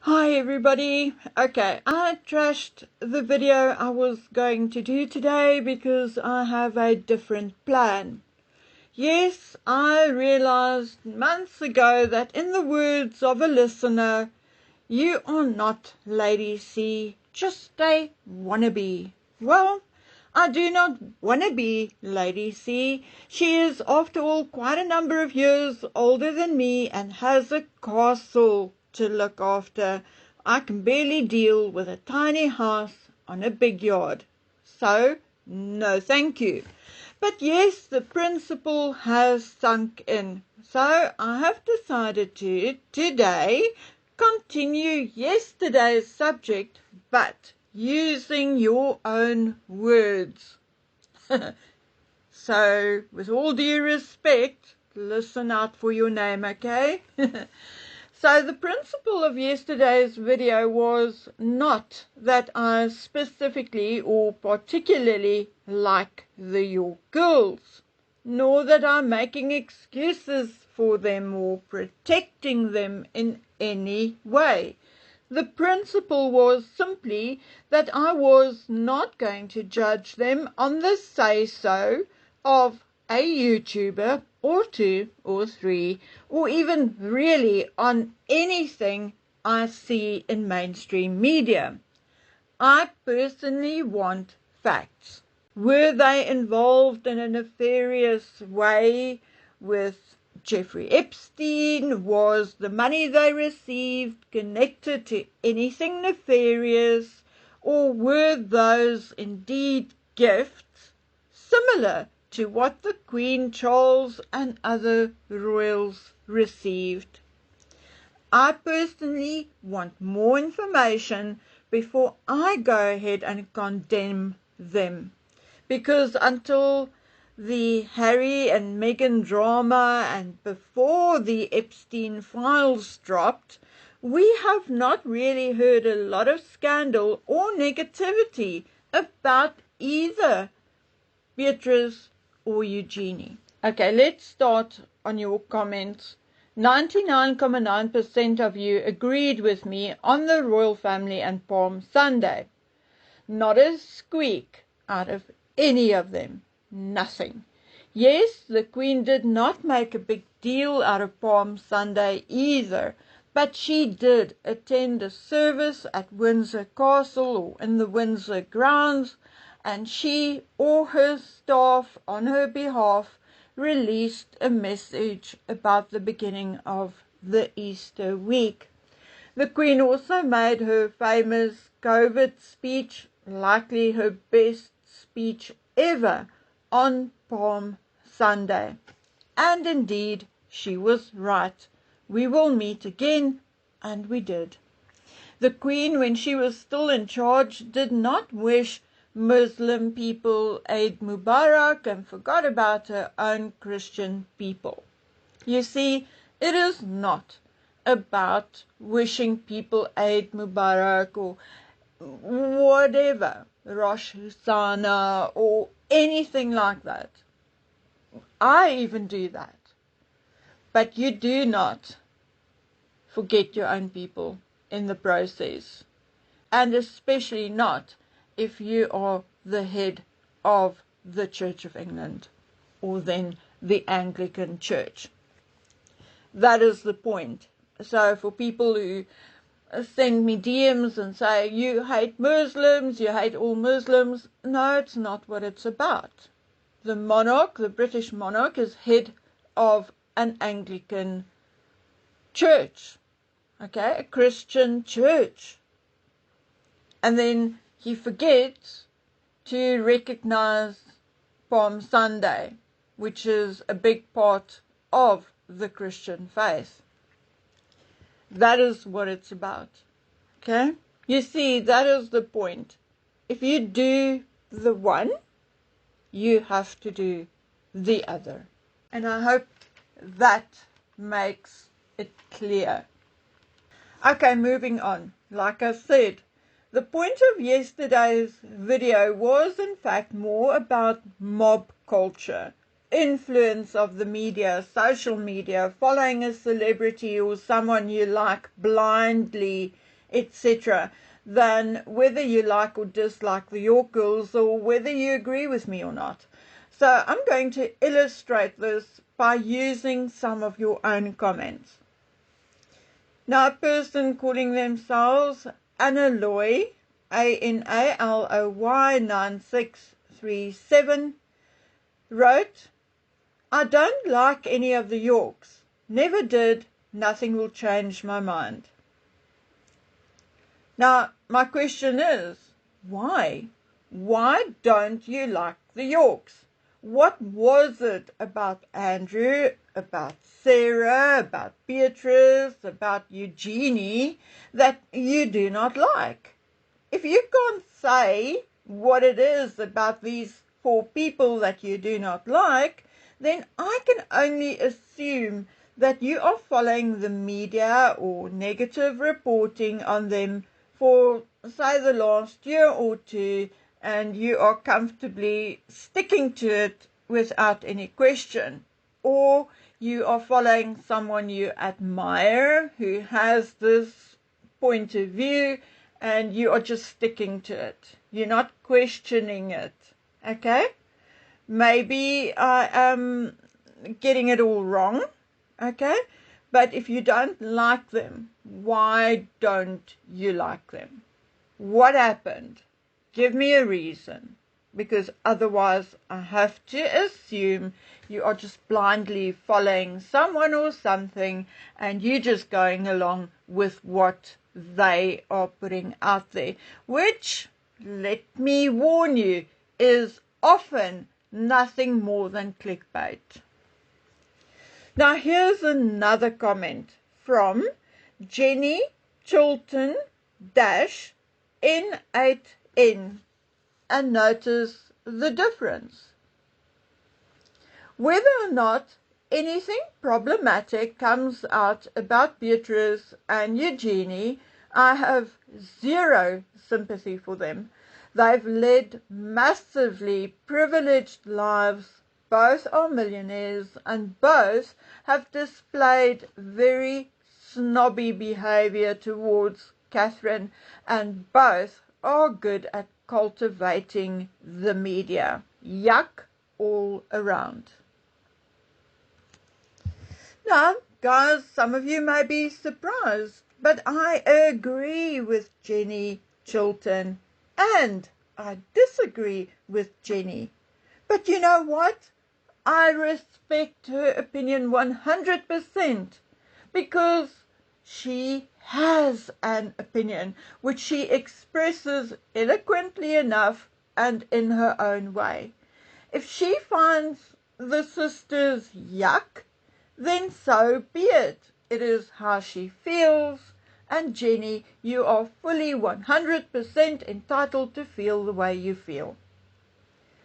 Hi everybody. Okay, I trashed the video I was going to do today because I have a different plan. Yes, I realized months ago that in the words of a listener, you are not Lady C, just a wannabe. Well, I do not want to be Lady C. She is, after all, quite a number of years older than me and has a castle to look after. I can barely deal with a tiny house on a big yard. So, no thank you. But yes, the principle has sunk in. So I have decided to, today, continue yesterday's subject, but using your own words. So, with all due respect, listen out for your name, okay? So the principle of yesterday's video was not that I specifically or particularly like the York girls, nor that I'm making excuses for them or protecting them in any way. The principle was simply that I was not going to judge them on the say-so of a YouTuber or two or three, or even really on anything I see in mainstream media. I personally want facts. Were they involved in a nefarious way with Jeffrey Epstein? Was the money they received connected to anything nefarious? Or were those indeed gifts similar to what the Queen, Charles and other royals received? I personally want more information before I go ahead and condemn them. Because until the Harry and Meghan drama and before the Epstein files dropped, we have not really heard a lot of scandal or negativity about either Beatrice or Eugenie. Okay, let's start on your comments. 99.9% of you agreed with me on the royal family and Palm Sunday. Not a squeak out of any of them. Nothing. Yes, the Queen did not make a big deal out of Palm Sunday either, but she did attend a service at Windsor Castle or in the Windsor grounds, and she or her staff on her behalf released a message about the beginning of the Easter week. The Queen also made her famous COVID speech, likely her best speech ever, on Palm Sunday. And indeed, she was right. We will meet again, and we did. The Queen, when she was still in charge, did not wish Muslim people Eid Mubarak and forgot about her own Christian people. You see, it is not about wishing people Eid Mubarak or whatever, Rosh Hashanah or anything like that. I even do that. But you do not forget your own people in the process. And especially not if you are the head of the Church of England or then the Anglican Church. That is the point. So for people who send me DMs and say, you hate Muslims, you hate all Muslims, no, it's not what it's about. The monarch, the British monarch, is head of an Anglican church, okay, a Christian church. And then he forgets to recognize Palm Sunday, which is a big part of the Christian faith. That is what it's about. Okay? You see, that is the point. If you do the one, you have to do the other. And I hope that makes it clear. Okay, moving on. Like I said, the point of yesterday's video was in fact more about mob culture, influence of the media, social media, following a celebrity or someone you like blindly etc., than whether you like or dislike the York Girls or whether you agree with me or not. So I'm going to illustrate this by using some of your own comments. Now, a person calling themselves Analoy, Analoy 9637, wrote, I don't like any of the Yorks. Never did. Nothing will change my mind. Now, my question is, why? Why don't you like the Yorks? What was it about Andrew, about Sarah, about Beatrice, about Eugenie that you do not like? If you can't say what it is about these four people that you do not like, then I can only assume that you are following the media or negative reporting on them for, say, the last year or two, and you are comfortably sticking to it without any question. Or you are following someone you admire who has this point of view, and you are just sticking to it. You're not questioning it. Okay? Maybe I am getting it all wrong. Okay? But if you don't like them, why don't you like them? What happened? Give me a reason. Because otherwise I have to assume you are just blindly following someone or something and you're just going along with what they are putting out there, which, let me warn you, is often nothing more than clickbait. Now here's another comment from Jenny Chilton N8N, and notice the difference. Whether or not anything problematic comes out about Beatrice and Eugenie, I have zero sympathy for them. They've led massively privileged lives. Both are millionaires and both have displayed very snobby behavior towards Catherine, and both are good at cultivating the media. Yuck all around. Now, guys, some of you may be surprised, but I agree with Jenny Chilton and I disagree with Jenny. But you know what? I respect her opinion 100% because she has an opinion which she expresses eloquently enough and in her own way. If she finds the sisters yuck, then so be it. It is how she feels, and Jenny, you are fully 100% entitled to feel the way you feel.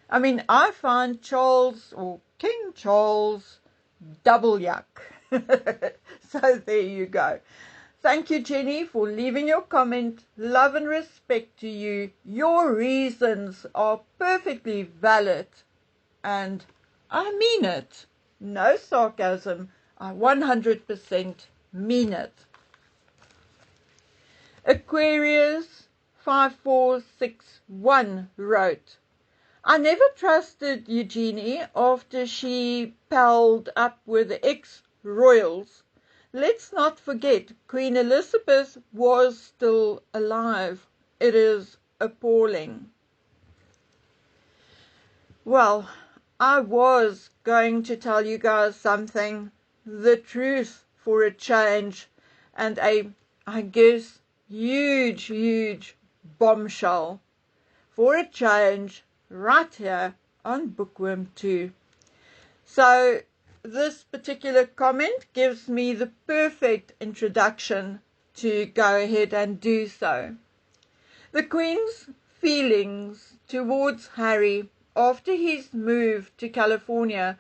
I mean, I find Charles or King Charles double yuck. So there you go. Thank you, Jenny, for leaving your comment. Love and respect to you. Your reasons are perfectly valid, and I mean it. No sarcasm. I 100% mean it. Aquarius 5461 wrote, I never trusted Eugenie after she palled up with the ex-royals. Let's not forget Queen Elizabeth was still alive. It is appalling. Well, I was going to tell you guys something, the truth for a change, and I guess, huge bombshell for a change right here on Bookworm 2. So this particular comment gives me the perfect introduction to go ahead and do so. The Queen's feelings towards Harry after his move to California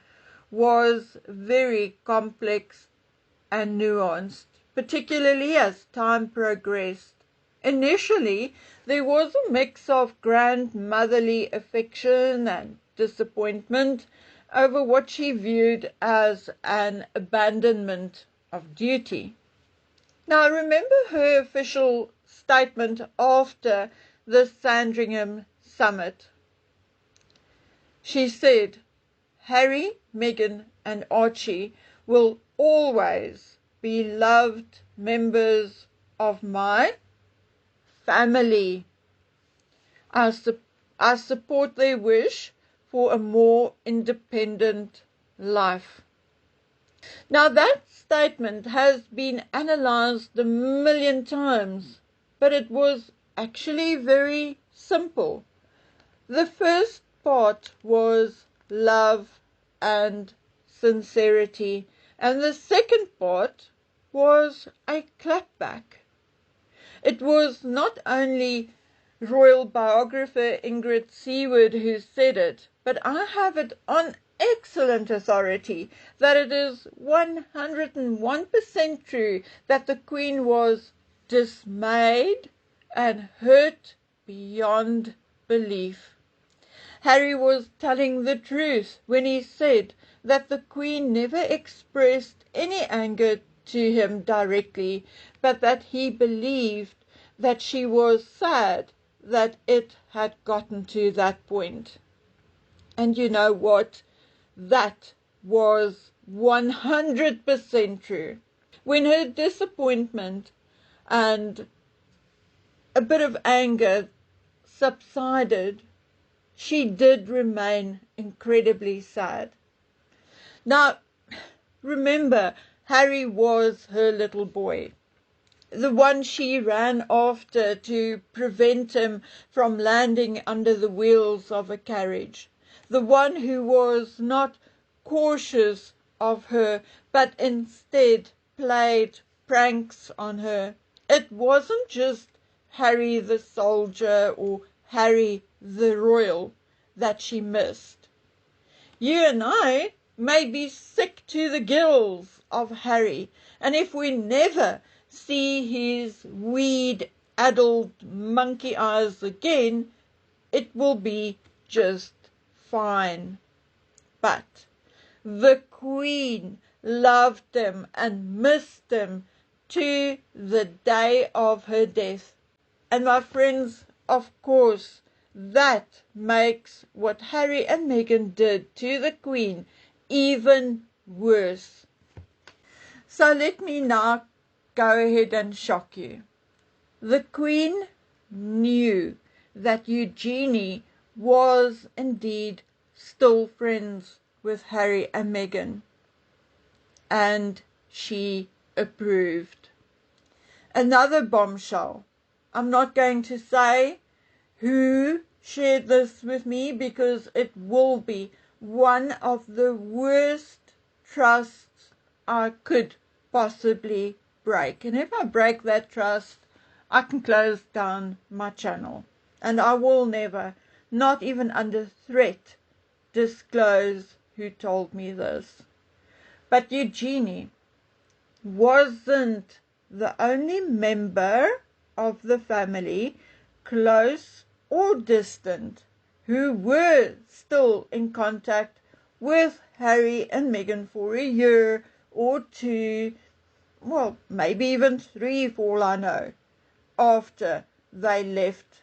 was very complex and nuanced, particularly as time progressed. Initially, there was a mix of grandmotherly affection and disappointment over what she viewed as an abandonment of duty. Now, remember her official statement after the Sandringham summit. She said, Harry, Meghan and Archie will always be loved members of my family. I support their wish for a more independent life. Now that statement has been analyzed a million times, but it was actually very simple. The first part was love and sincerity, and the second part was a clapback. It was not only royal biographer Ingrid Seward who said it, but I have it on excellent authority that it is 101% true that the Queen was dismayed and hurt beyond belief. Harry was telling the truth when he said that the Queen never expressed any anger to him directly, but that he believed that she was sad that it had gotten to that point. And you know what? That was 100% true. When her disappointment and a bit of anger subsided, she did remain incredibly sad. Now, remember, Harry was her little boy, the one she ran after to prevent him from landing under the wheels of a carriage, the one who was not cautious of her, but instead played pranks on her. It wasn't just Harry the soldier or Harry the royal that she missed. You and I may be sick to the gills of Harry, and if we never see his weed-addled monkey eyes again, it will be just fine. But the Queen loved him and missed him to the day of her death. And my friends, of course, that makes what Harry and Meghan did to the Queen even worse. So let me now go ahead and shock you. The Queen knew that Eugenie was indeed still friends with Harry and Meghan, and she approved. Another bombshell. I'm not going to say who shared this with me because it will be one of the worst trusts I could possibly break. And if I break that trust, I can close down my channel. And I will never, not even under threat, disclose who told me this. But Eugenie wasn't the only member of the family, close or distant, who were still in contact with Harry and Meghan for a year or two, well, maybe even 3 for all I know, after they left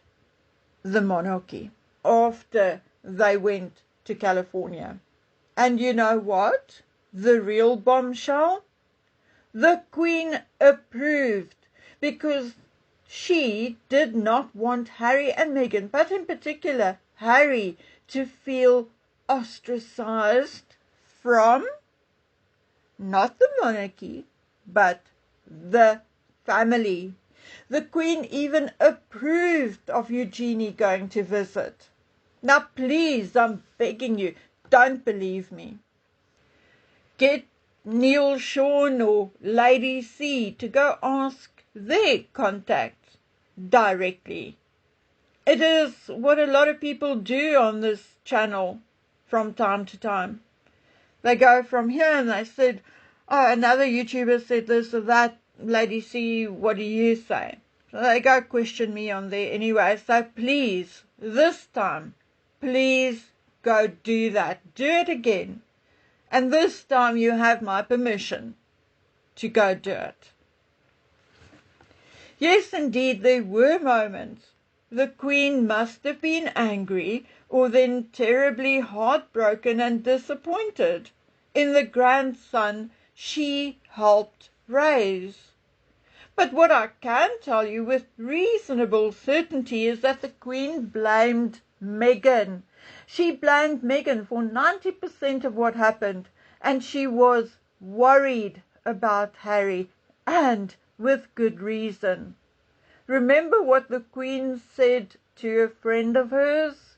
the monarchy, after they went to California. And you know what? The real bombshell? The Queen approved because she did not want Harry and Meghan, but in particular Harry, to feel ostracized from not the monarchy, but the family. The Queen even approved of Eugenie going to visit. Now please, I'm begging you, don't believe me. Get Neil Sean or Lady C to go ask their contacts directly. It is what a lot of people do on this channel from time to time. They go from here and they said, oh, another YouTuber said this or that, Lady C, what do you say? So they go question me on there anyway. So please, this time, please go do that. Do it again. And this time you have my permission to go do it. Yes, indeed, there were moments. The Queen must have been angry or then terribly heartbroken and disappointed in the grandson she helped raise. But what I can tell you with reasonable certainty is that the Queen blamed Meghan. She blamed Meghan for 90% of what happened, and she was worried about Harry, and with good reason. Remember what the Queen said to a friend of hers?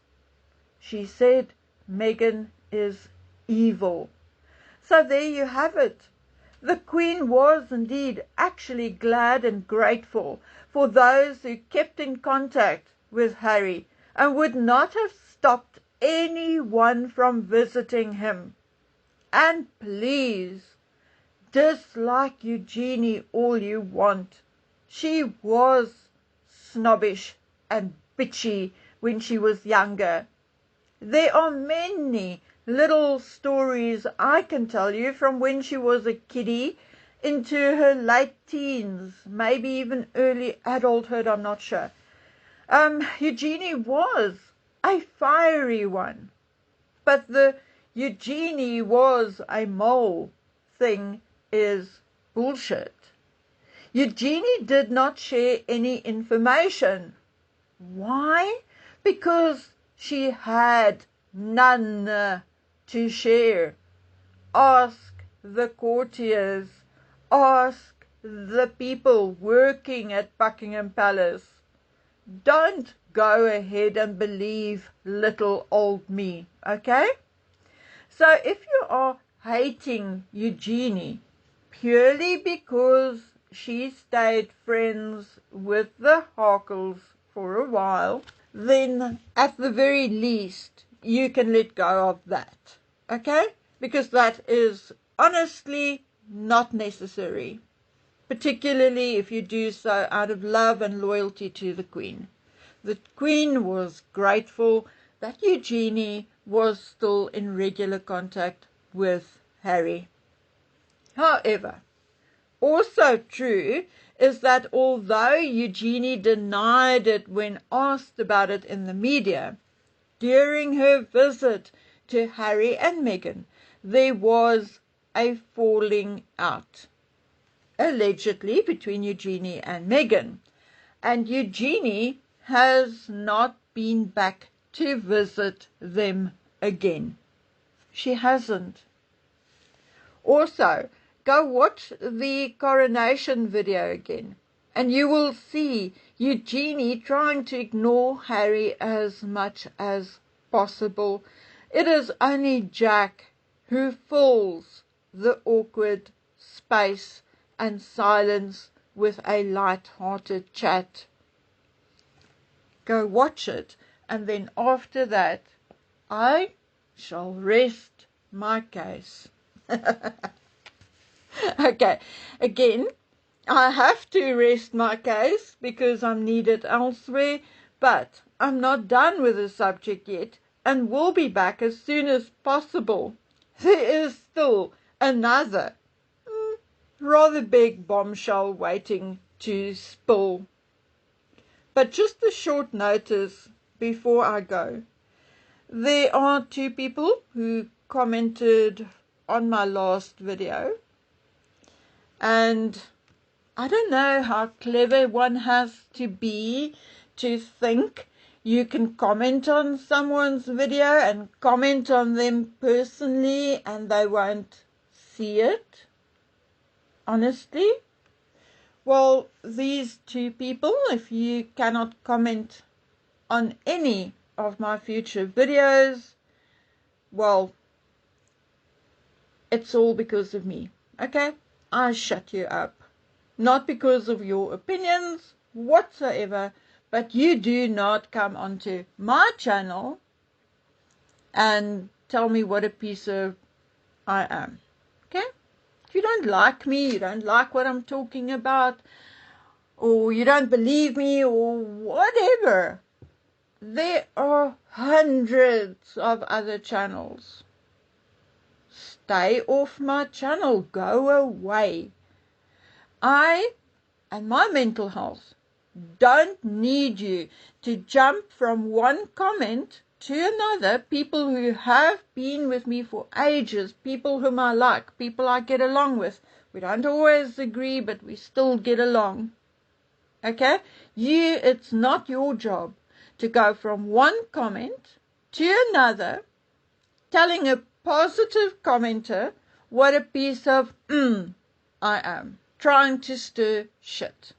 She said, Meghan is evil. So there you have it. The Queen was indeed actually glad and grateful for those who kept in contact with Harry and would not have stopped anyone from visiting him. And please, dislike Eugenie all you want. She was snobbish and bitchy when she was younger. There are many little stories I can tell you from when she was a kiddie into her late teens, maybe even early adulthood, I'm not sure. Eugenie was a fiery one, but the Eugenie was a mole thing is bullshit. Eugenie did not share any information. Why? Because she had none to share. Ask the courtiers. Ask the people working at Buckingham Palace. Don't go ahead and believe little old me, okay? So if you are hating Eugenie purely because she stayed friends with the Harkles for a while, then at the very least you can let go of that, okay? Because that is honestly not necessary, particularly if you do so out of love and loyalty to the Queen. The Queen was grateful that Eugenie was still in regular contact with Harry. However, also true is that although Eugenie denied it when asked about it in the media, during her visit to Harry and Meghan, there was a falling out, allegedly between Eugenie and Meghan, and Eugenie has not been back to visit them again. She hasn't. Also, go watch the coronation video again, and you will see Eugenie trying to ignore Harry as much as possible. It is only Jack who fills the awkward space and silence with a light-hearted chat. Go watch it, and then after that, I shall rest my case. Okay, again, I have to rest my case because I'm needed elsewhere, but I'm not done with the subject yet and will be back as soon as possible. There is still another rather big bombshell waiting to spill. But just a short notice before I go. There are two people who commented on my last video, and I don't know how clever one has to be to think you can comment on someone's video and comment on them personally and they won't see it. Honestly. Well, these two people, if you cannot comment on any of my future videos, well, it's all because of me, okay? I shut you up. Not because of your opinions whatsoever, but you do not come onto my channel and tell me what a piece of I am, okay? If you don't like me, you don't like what I'm talking about, or you don't believe me, or whatever, there are hundreds of other channels. Stay off my channel. Go away. I and my mental health don't need you to jump from one comment to another. People who have been with me for ages, people whom I like, people I get along with. We don't always agree, but we still get along. Okay? It's not your job to go from one comment to another telling a positive commenter what a piece of I am, trying to stir shit.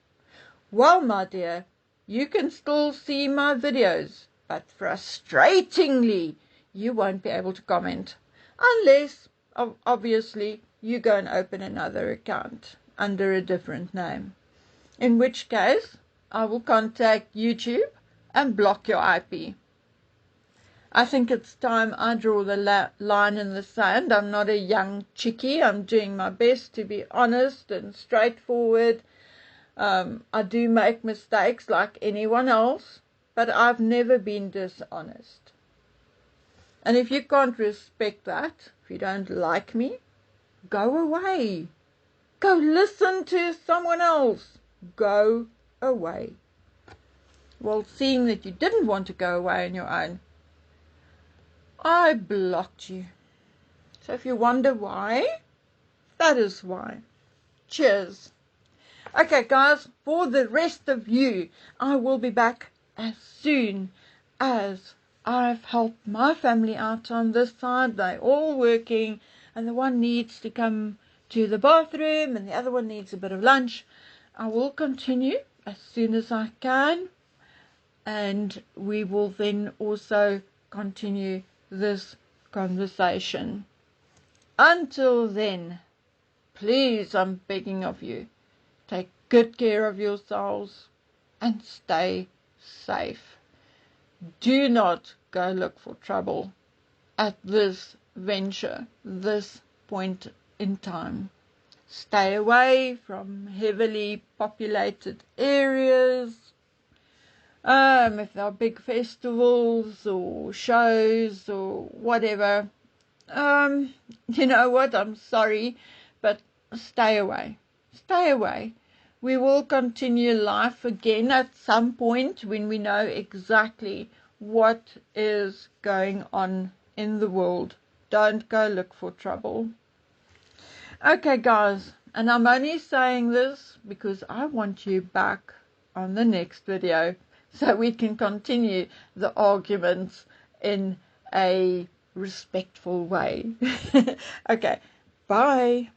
Well, my dear, you can still see my videos, but frustratingly, you won't be able to comment unless, obviously, you go and open another account under a different name. In which case, I will contact YouTube and block your IP. I think it's time I draw the line in the sand. I'm not a young chickie. I'm doing my best to be honest and straightforward. I do make mistakes like anyone else, but I've never been dishonest. And if you can't respect that, if you don't like me, go away. Go listen to someone else. Go away. Well, seeing that you didn't want to go away on your own, I blocked you. So if you wonder why, that is why. Cheers. Okay, guys, for the rest of you, I will be back as soon as I've helped my family out on this side. They're all working, and the one needs to come to the bathroom, and the other one needs a bit of lunch. I will continue as soon as I can, and we will then also continue this conversation. Until then, please, I'm begging of you, take good care of yourselves and stay safe. Do not go look for trouble at this venture, this point in time. Stay away from heavily populated areas. If there are big festivals or shows or whatever, you know what, I'm sorry, but stay away. Stay away. We will continue life again at some point when we know exactly what is going on in the world. Don't go look for trouble. Okay, guys, and I'm only saying this because I want you back on the next video so we can continue the arguments in a respectful way. Okay, bye.